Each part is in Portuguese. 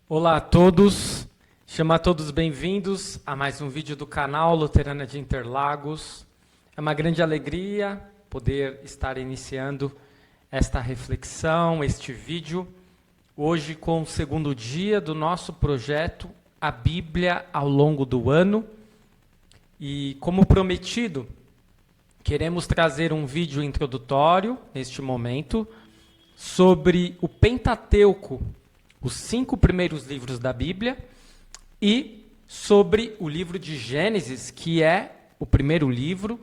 Olá a todos, chamo a todos bem-vindos a mais um vídeo do canal Luterana de Interlagos. É uma grande alegria poder estar iniciando esta reflexão, este vídeo, hoje com o segundo dia do nosso projeto A Bíblia ao longo do ano. E como prometido, queremos trazer um vídeo introdutório neste momento sobre o Pentateuco, os 5 primeiros livros da Bíblia, e sobre o livro de Gênesis, que é o primeiro livro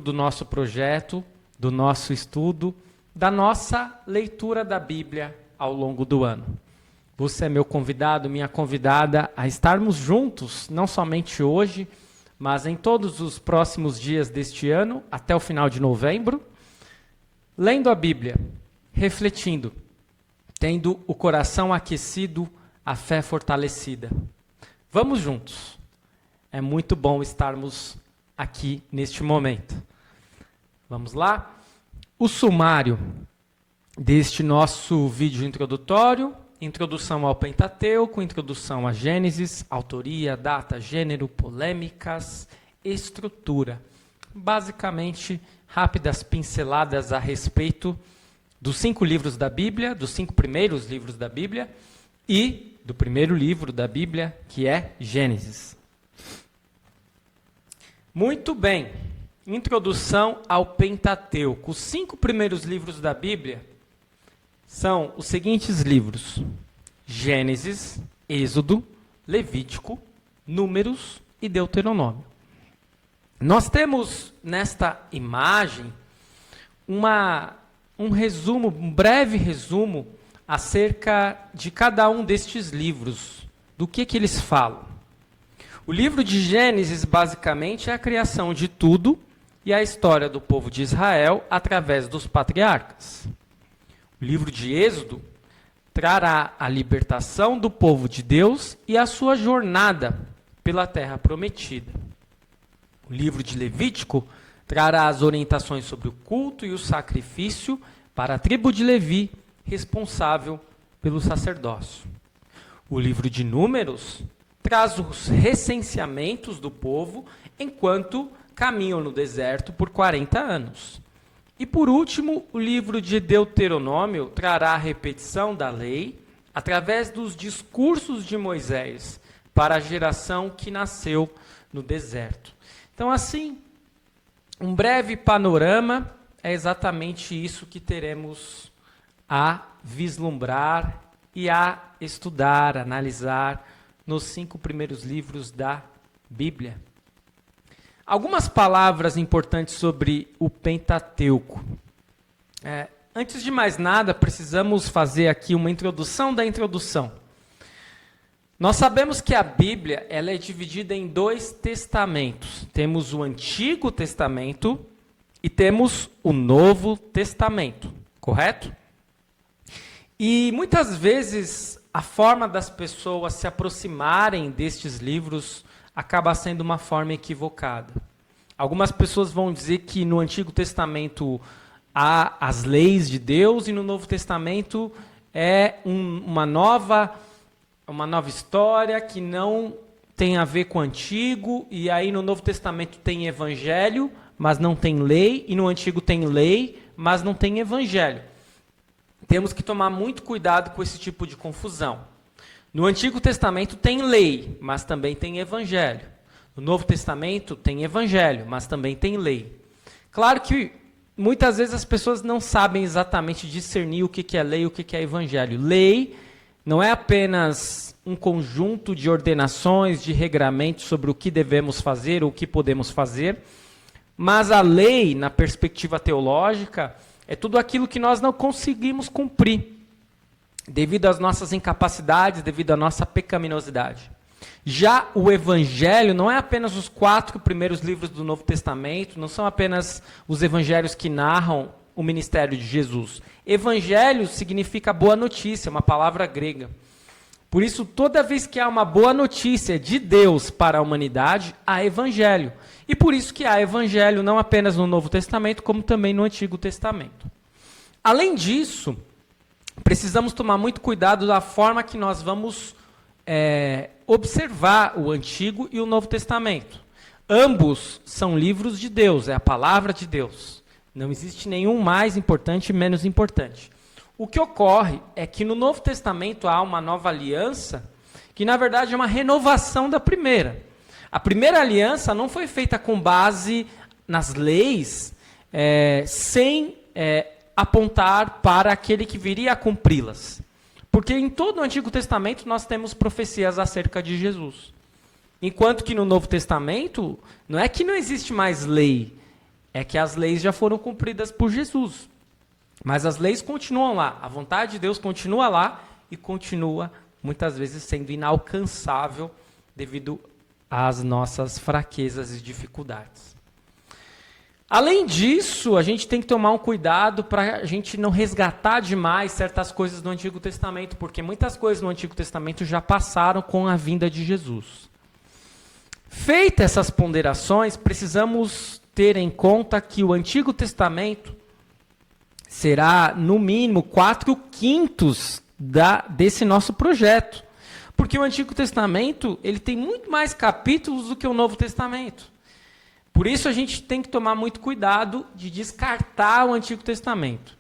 do nosso projeto, do nosso estudo, da nossa leitura da Bíblia ao longo do ano. Você é meu convidado, minha convidada a estarmos juntos, não somente hoje, mas em todos os próximos dias deste ano, até o final de novembro, lendo a Bíblia, refletindo, tendo o coração aquecido, a fé fortalecida. Vamos juntos. É muito bom estarmos aqui neste momento. Vamos lá? O sumário deste nosso vídeo introdutório, introdução ao Pentateuco, introdução a Gênesis, autoria, data, gênero, polêmicas, estrutura. Basicamente, rápidas pinceladas a respeito dos 5 livros da Bíblia, dos 5 primeiros livros da Bíblia e do primeiro livro da Bíblia, que é Gênesis. Muito bem, introdução ao Pentateuco. Os 5 primeiros livros da Bíblia são os seguintes livros: Gênesis, Êxodo, Levítico, Números e Deuteronômio. Nós temos nesta imagem um breve resumo acerca de cada um destes livros, do que eles falam. O livro de Gênesis, basicamente, é a criação de tudo e a história do povo de Israel através dos patriarcas. O livro de Êxodo trará a libertação do povo de Deus e a sua jornada pela terra prometida. O livro de Levítico trará as orientações sobre o culto e o sacrifício para a tribo de Levi, responsável pelo sacerdócio. O livro de Números traz os recenseamentos do povo enquanto caminham no deserto por 40 anos. E por último, o livro de Deuteronômio trará a repetição da lei através dos discursos de Moisés para a geração que nasceu no deserto. Então, assim, um breve panorama é exatamente isso que teremos a vislumbrar e a estudar, analisar nos 5 primeiros livros da Bíblia. Algumas palavras importantes sobre o Pentateuco. Antes de mais nada, precisamos fazer aqui uma introdução da introdução. Nós sabemos que a Bíblia ela é dividida em 2 testamentos. Temos o Antigo Testamento e temos o Novo Testamento, correto? E muitas vezes a forma das pessoas se aproximarem destes livros acaba sendo uma forma equivocada. Algumas pessoas vão dizer que no Antigo Testamento há as leis de Deus e no Novo Testamento é uma nova história que não tem a ver com o Antigo, e aí no Novo Testamento tem Evangelho, mas não tem lei, e no Antigo tem lei, mas não tem Evangelho. Temos que tomar muito cuidado com esse tipo de confusão. No Antigo Testamento tem lei, mas também tem Evangelho. No Novo Testamento tem Evangelho, mas também tem lei. Claro que muitas vezes as pessoas não sabem exatamente discernir o que é lei e o que é Evangelho. Lei não é apenas um conjunto de ordenações, de regramentos sobre o que devemos fazer ou o que podemos fazer, mas a lei, na perspectiva teológica, é tudo aquilo que nós não conseguimos cumprir, devido às nossas incapacidades, devido à nossa pecaminosidade. Já o Evangelho não é apenas os 4 primeiros livros do Novo Testamento, não são apenas os evangelhos que narram o ministério de Jesus. Evangelho significa boa notícia, uma palavra grega. Por isso, toda vez que há uma boa notícia de Deus para a humanidade, há evangelho. E por isso que há evangelho não apenas no Novo Testamento, como também no Antigo Testamento. Além disso, precisamos tomar muito cuidado da forma que nós vamos observar o Antigo e o Novo Testamento. Ambos são livros de Deus, é a palavra de Deus. Não existe nenhum mais importante e menos importante. O que ocorre é que no Novo Testamento há uma nova aliança, que na verdade é uma renovação da primeira. A primeira aliança não foi feita com base nas leis, sem apontar para aquele que viria a cumpri-las. Porque em todo o Antigo Testamento nós temos profecias acerca de Jesus. Enquanto que no Novo Testamento, não é que não existe mais lei, é que as leis já foram cumpridas por Jesus. Mas as leis continuam lá, a vontade de Deus continua lá e continua, muitas vezes, sendo inalcançável devido às nossas fraquezas e dificuldades. Além disso, a gente tem que tomar um cuidado para a gente não resgatar demais certas coisas do Antigo Testamento, porque muitas coisas no Antigo Testamento já passaram com a vinda de Jesus. Feitas essas ponderações, precisamos ter em conta que o Antigo Testamento será, no mínimo, 4/5 desse nosso projeto. Porque o Antigo Testamento ele tem muito mais capítulos do que o Novo Testamento. Por isso a gente tem que tomar muito cuidado de descartar o Antigo Testamento.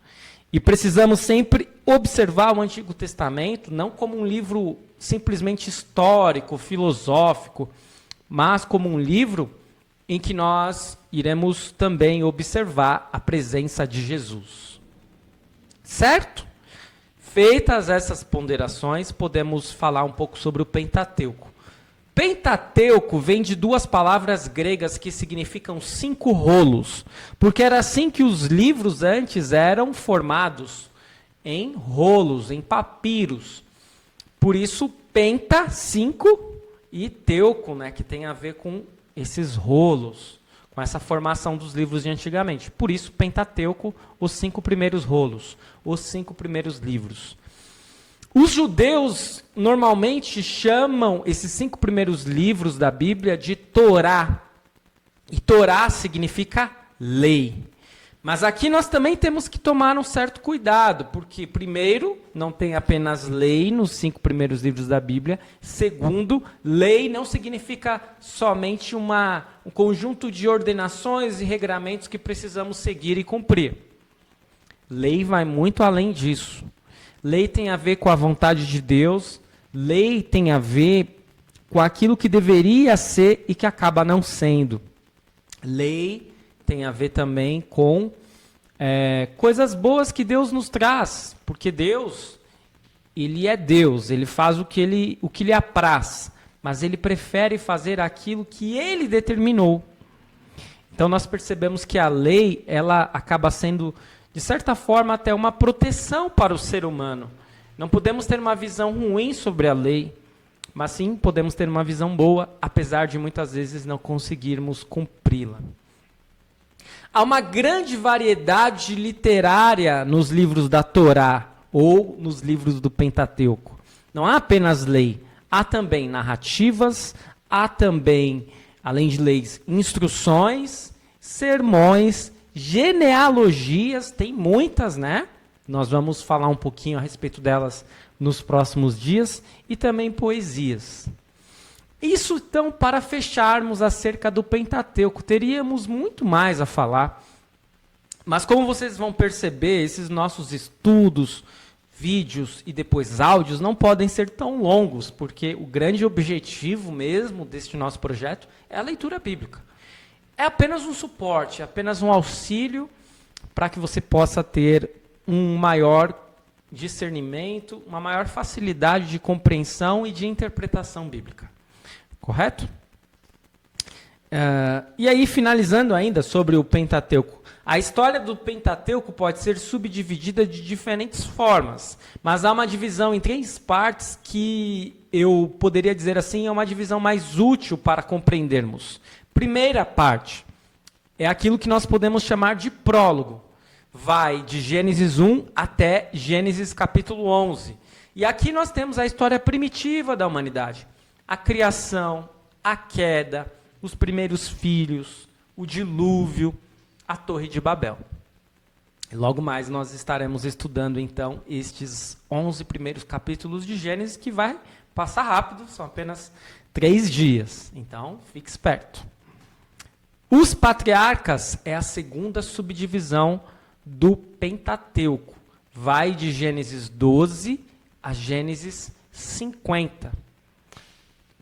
E precisamos sempre observar o Antigo Testamento não como um livro simplesmente histórico, filosófico, mas como um livro em que nós iremos também observar a presença de Jesus. Certo? Feitas essas ponderações, podemos falar um pouco sobre o Pentateuco. Pentateuco vem de duas palavras gregas que significam 5 rolos, porque era assim que os livros antes eram formados, em rolos, em papiros. Por isso, penta, 5, e teuco, né, que tem a ver com esses rolos, com essa formação dos livros de antigamente. Por isso, Pentateuco, os 5 primeiros rolos, os 5 primeiros livros. Os judeus normalmente chamam esses 5 primeiros livros da Bíblia de Torá. E Torá significa lei. Mas aqui nós também temos que tomar um certo cuidado, porque, primeiro, não tem apenas lei nos 5 primeiros livros da Bíblia. Segundo, lei não significa somente um conjunto de ordenações e regramentos que precisamos seguir e cumprir. Lei vai muito além disso. Lei tem a ver com a vontade de Deus, lei tem a ver com aquilo que deveria ser e que acaba não sendo. Lei tem a ver também com coisas boas que Deus nos traz, porque Deus, Ele é Deus, Ele faz o que lhe apraz, mas Ele prefere fazer aquilo que Ele determinou. Então nós percebemos que a lei, ela acaba sendo, de certa forma, até uma proteção para o ser humano. Não podemos ter uma visão ruim sobre a lei, mas sim podemos ter uma visão boa, apesar de muitas vezes não conseguirmos cumpri-la. Há uma grande variedade literária nos livros da Torá ou nos livros do Pentateuco. Não há apenas lei, há também narrativas, há também, além de leis, instruções, sermões, genealogias, tem muitas, né? Nós vamos falar um pouquinho a respeito delas nos próximos dias, e também poesias. Isso, então, para fecharmos acerca do Pentateuco, teríamos muito mais a falar, mas como vocês vão perceber, esses nossos estudos, vídeos e depois áudios não podem ser tão longos, porque o grande objetivo mesmo deste nosso projeto é a leitura bíblica. É apenas um suporte, apenas um auxílio para que você possa ter um maior discernimento, uma maior facilidade de compreensão e de interpretação bíblica. Correto? E aí, finalizando ainda sobre o Pentateuco. A história do Pentateuco pode ser subdividida de diferentes formas, mas há uma divisão em 3 partes que eu poderia dizer assim, é uma divisão mais útil para compreendermos. Primeira parte é aquilo que nós podemos chamar de prólogo. Vai de Gênesis 1 até Gênesis capítulo 11. E aqui nós temos a história primitiva da humanidade. A criação, a queda, os primeiros filhos, o dilúvio, a Torre de Babel. Logo mais nós estaremos estudando, então, estes 11 primeiros capítulos de Gênesis, que vai passar rápido, são apenas 3 dias. Então, fique esperto. Os patriarcas é a segunda subdivisão do Pentateuco. Vai de Gênesis 12 a Gênesis 50.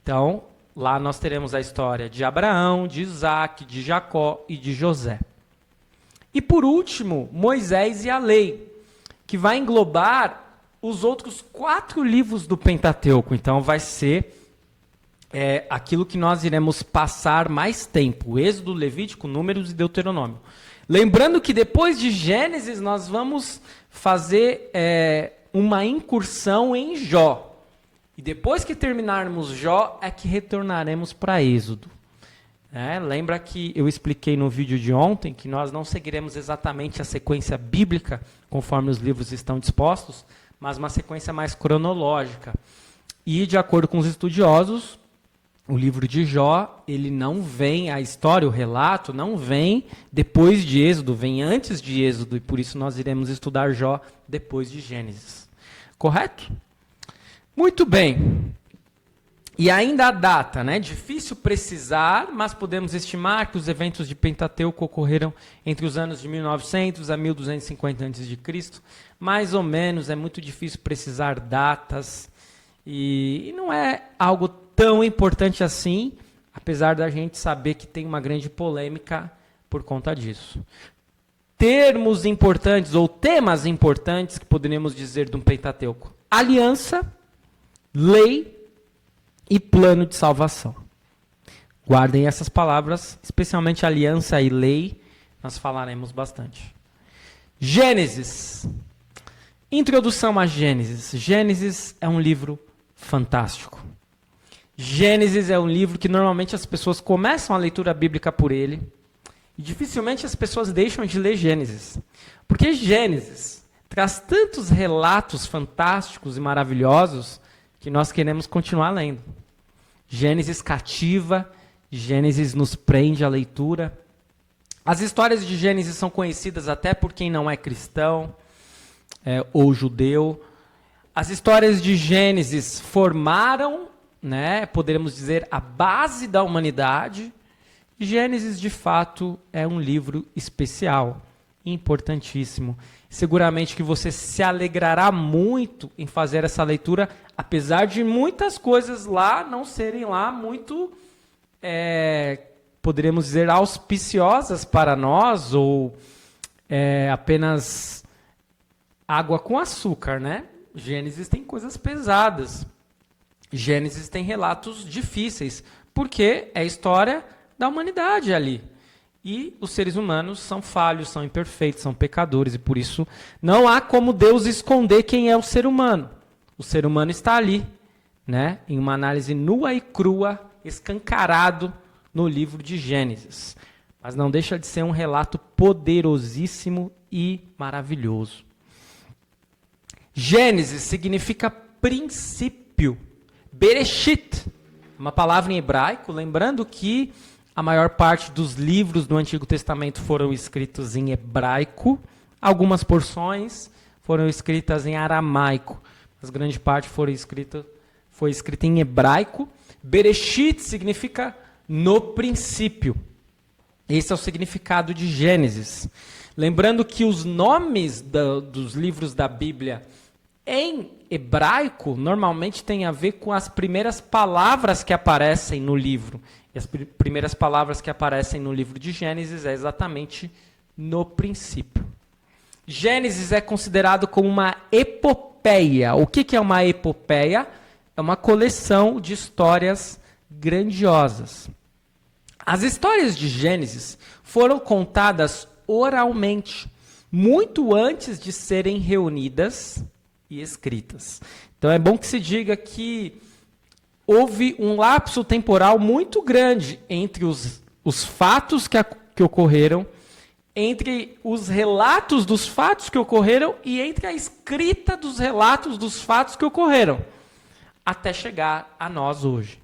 Então, lá nós teremos a história de Abraão, de Isaac, de Jacó e de José. E por último, Moisés e a lei, que vai englobar os outros 4 livros do Pentateuco. Então vai ser aquilo que nós iremos passar mais tempo: Êxodo, Levítico, Números e Deuteronômio. Lembrando que depois de Gênesis nós vamos fazer uma incursão em Jó. E depois que terminarmos Jó é que retornaremos para Êxodo. Lembra que eu expliquei no vídeo de ontem que nós não seguiremos exatamente a sequência bíblica, conforme os livros estão dispostos, mas uma sequência mais cronológica. E, de acordo com os estudiosos, o livro de Jó, ele não vem, a história, o relato, não vem depois de Êxodo, vem antes de Êxodo, e por isso nós iremos estudar Jó depois de Gênesis. Correto? Muito bem. E ainda a data, difícil precisar, mas podemos estimar que os eventos de Pentateuco ocorreram entre os anos de 1900 a 1250 a.C. Mais ou menos, é muito difícil precisar datas. E não é algo tão importante assim, apesar da gente saber que tem uma grande polêmica por conta disso. Termos importantes ou temas importantes que poderíamos dizer de um Pentateuco: aliança, lei e plano de salvação. Guardem essas palavras, especialmente aliança e lei, nós falaremos bastante. Gênesis. Introdução a Gênesis. Gênesis é um livro fantástico. Gênesis é um livro que normalmente as pessoas começam a leitura bíblica por ele, e dificilmente as pessoas deixam de ler Gênesis. Porque Gênesis traz tantos relatos fantásticos e maravilhosos que nós queremos continuar lendo. Gênesis cativa, Gênesis nos prende à leitura. As histórias de Gênesis são conhecidas até por quem não é cristão ou judeu. As histórias de Gênesis formaram, poderíamos dizer, a base da humanidade. Gênesis, de fato, é um livro especial, importantíssimo. Seguramente que você se alegrará muito em fazer essa leitura, apesar de muitas coisas lá não serem lá muito, poderíamos dizer, auspiciosas para nós, ou apenas água com açúcar, Gênesis tem coisas pesadas. Gênesis tem relatos difíceis, porque é a história da humanidade ali. E os seres humanos são falhos, são imperfeitos, são pecadores, e por isso não há como Deus esconder quem é o ser humano. O ser humano está ali, em uma análise nua e crua, escancarado no livro de Gênesis. Mas não deixa de ser um relato poderosíssimo e maravilhoso. Gênesis significa princípio. Bereshit, uma palavra em hebraico, lembrando que a maior parte dos livros do Antigo Testamento foram escritos em hebraico. Algumas porções foram escritas em aramaico. Mas grande parte foi escrita em hebraico. Bereshit significa no princípio. Esse é o significado de Gênesis. Lembrando que os nomes dos livros da Bíblia em hebraico normalmente têm a ver com as primeiras palavras que aparecem no livro. E as primeiras palavras que aparecem no livro de Gênesis é exatamente no princípio. Gênesis é considerado como uma epopeia. O que é uma epopeia? É uma coleção de histórias grandiosas. As histórias de Gênesis foram contadas oralmente, muito antes de serem reunidas e escritas. Então é bom que se diga que houve um lapso temporal muito grande entre os fatos que ocorreram, entre os relatos dos fatos que ocorreram e entre a escrita dos relatos dos fatos que ocorreram, até chegar a nós hoje.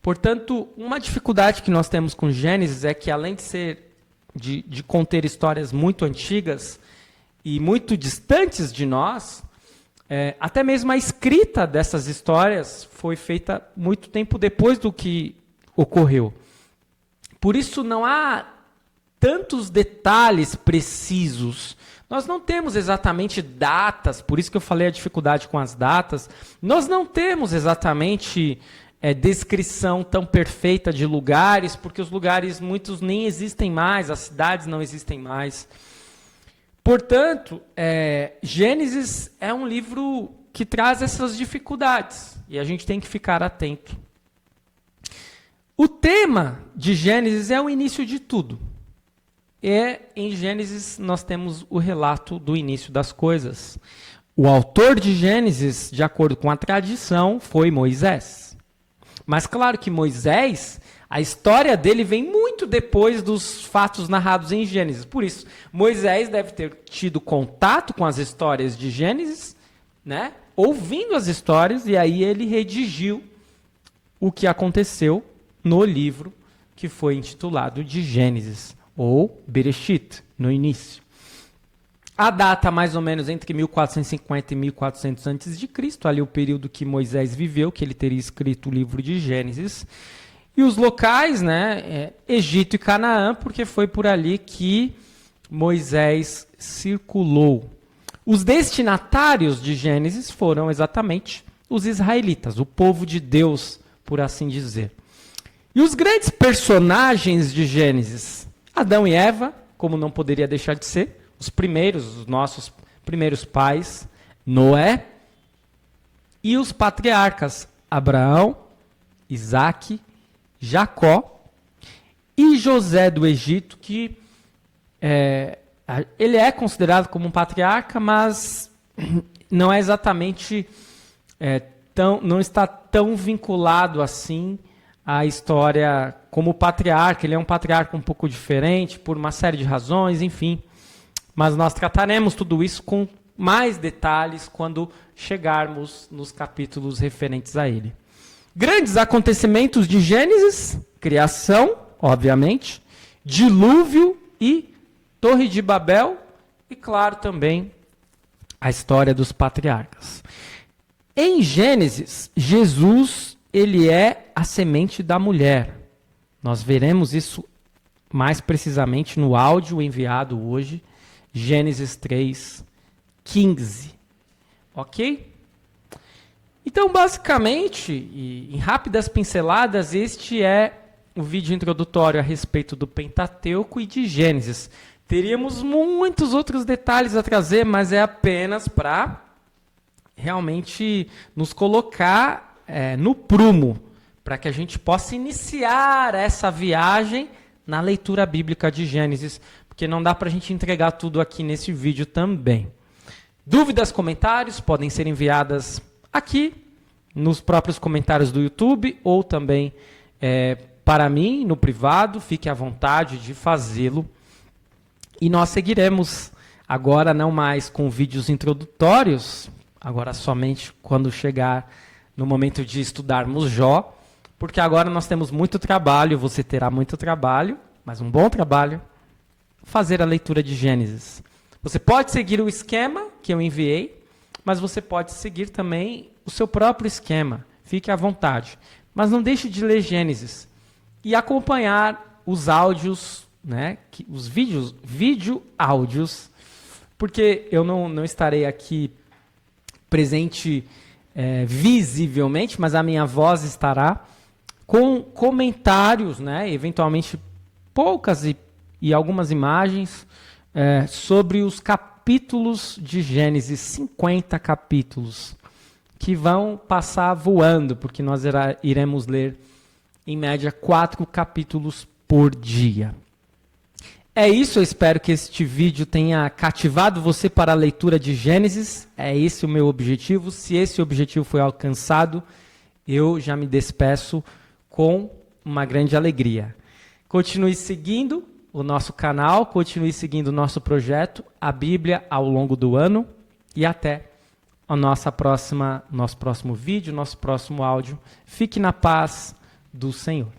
Portanto, uma dificuldade que nós temos com Gênesis é que, além de conter histórias muito antigas, e muito distantes de nós, até mesmo a escrita dessas histórias foi feita muito tempo depois do que ocorreu. Por isso não há tantos detalhes precisos. Nós não temos exatamente datas, por isso que eu falei a dificuldade com as datas. Nós não temos exatamente descrição tão perfeita de lugares, porque os lugares, muitos nem existem mais, as cidades não existem mais. Portanto, Gênesis é um livro que traz essas dificuldades, e a gente tem que ficar atento. O tema de Gênesis é o início de tudo. Em Gênesis nós temos o relato do início das coisas. O autor de Gênesis, de acordo com a tradição, foi Moisés. Mas claro que Moisés, a história dele vem muito depois dos fatos narrados em Gênesis. Por isso, Moisés deve ter tido contato com as histórias de Gênesis, né? Ouvindo as histórias, e aí ele redigiu o que aconteceu no livro que foi intitulado de Gênesis, ou Bereshit, no início. A data mais ou menos entre 1450 e 1400 a.C., ali o período que Moisés viveu, que ele teria escrito o livro de Gênesis. E os locais, né, Egito e Canaã, porque foi por ali que Moisés circulou. Os destinatários de Gênesis foram exatamente os israelitas, o povo de Deus, por assim dizer. E os grandes personagens de Gênesis, Adão e Eva, como não poderia deixar de ser, os nossos primeiros pais, Noé, e os patriarcas, Abraão, Isaque, Jacó e José do Egito, que ele é considerado como um patriarca, mas não é exatamente não está tão vinculado assim à história como patriarca. Ele é um patriarca um pouco diferente, por uma série de razões, enfim. Mas nós trataremos tudo isso com mais detalhes quando chegarmos nos capítulos referentes a ele. Grandes acontecimentos de Gênesis, criação, obviamente, dilúvio e Torre de Babel, e claro também a história dos patriarcas. Em Gênesis, Jesus, ele é a semente da mulher. Nós veremos isso mais precisamente no áudio enviado hoje, Gênesis 3:15. Ok? Então, basicamente, e em rápidas pinceladas, este é o vídeo introdutório a respeito do Pentateuco e de Gênesis. Teríamos muitos outros detalhes a trazer, mas é apenas para realmente nos colocar no prumo, para que a gente possa iniciar essa viagem na leitura bíblica de Gênesis, porque não dá para a gente entregar tudo aqui nesse vídeo também. Dúvidas, comentários podem ser enviadas aqui, nos próprios comentários do YouTube, ou também para mim, no privado. Fique à vontade de fazê-lo. E nós seguiremos agora não mais com vídeos introdutórios, agora somente quando chegar no momento de estudarmos Jó, porque agora nós temos muito trabalho, você terá muito trabalho, mas um bom trabalho, fazer a leitura de Gênesis. Você pode seguir o esquema que eu enviei, mas você pode seguir também o seu próprio esquema. Fique à vontade. Mas não deixe de ler Gênesis e acompanhar os áudios, né, os vídeo áudios, porque eu não estarei aqui presente visivelmente, mas a minha voz estará com comentários, né, eventualmente poucas e algumas imagens sobre os capítulos de Gênesis, 50 capítulos, que vão passar voando, porque nós iremos ler, em média, 4 capítulos por dia. É isso, eu espero que este vídeo tenha cativado você para a leitura de Gênesis. É esse o meu objetivo. Se esse objetivo foi alcançado, eu já me despeço com uma grande alegria. Continue seguindo o nosso canal, continue seguindo o nosso projeto, a Bíblia ao longo do ano, e até nosso próximo vídeo, nosso próximo áudio. Fique na paz do Senhor.